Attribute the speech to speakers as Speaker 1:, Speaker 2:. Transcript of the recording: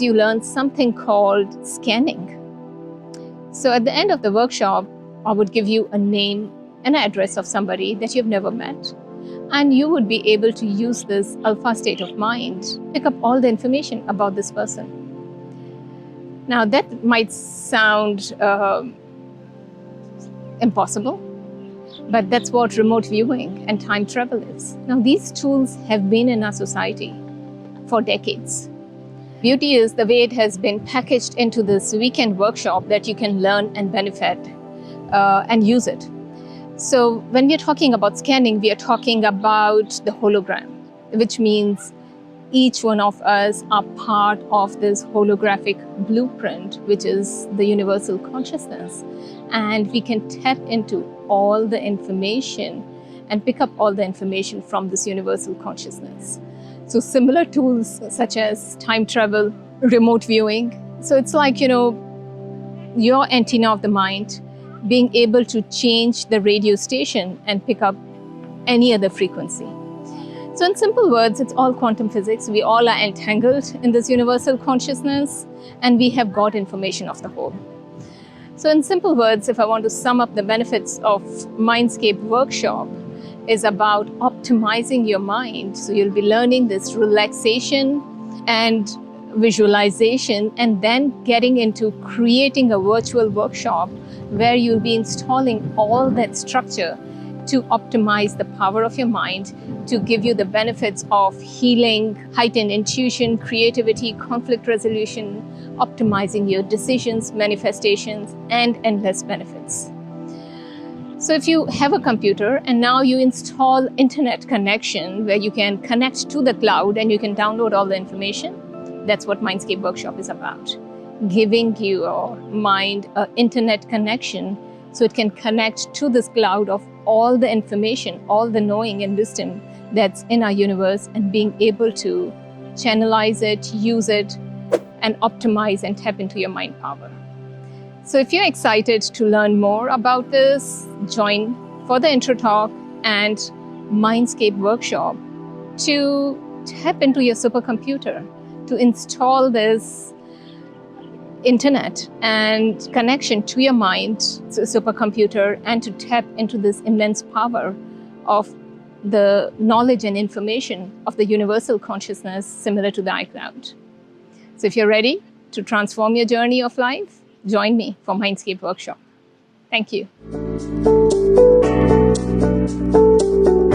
Speaker 1: you learn something called scanning. So at the end of the workshop, I would give you a name and address of somebody that you've never met. And you would be able to use this alpha state of mind, pick up all the information about this person. Now that might sound impossible, but that's what remote viewing and time travel is. Now these tools have been in our society for decades. Beauty is the way it has been packaged into this weekend workshop that you can learn and benefit and use it. So when we're talking about scanning, we are talking about the hologram, which means each one of us are part of this holographic blueprint, which is the universal consciousness. And we can tap into all the information and pick up all the information from this universal consciousness. So similar tools such as time travel, remote viewing. So it's like, your antenna of the mind being able to change the radio station and pick up any other frequency. So in simple words, it's all quantum physics. We all are entangled in this universal consciousness, and we have got information of the whole. So in simple words, if I want to sum up the benefits of MindScape workshop, is about optimizing your mind. So you'll be learning this relaxation and visualization, and then getting into creating a virtual workshop where you'll be installing all that structure to optimize the power of your mind, to give you the benefits of healing, heightened intuition, creativity, conflict resolution, optimizing your decisions, manifestations, and endless benefits. So if you have a computer and now you install internet connection where you can connect to the cloud and you can download all the information, that's what MindScape Workshop is about. Giving your mind an internet connection so it can connect to this cloud of all the information, all the knowing and wisdom that's in our universe, and being able to channelize it, use it, and optimize and tap into your mind power. So if you're excited to learn more about this, join for the intro talk and MindScape workshop to tap into your supercomputer, to install this internet and connection to your mind, supercomputer, and to tap into this immense power of the knowledge and information of the universal consciousness, similar to the iCloud. So if you're ready to transform your journey of life, join me for MindScape workshop. Thank you.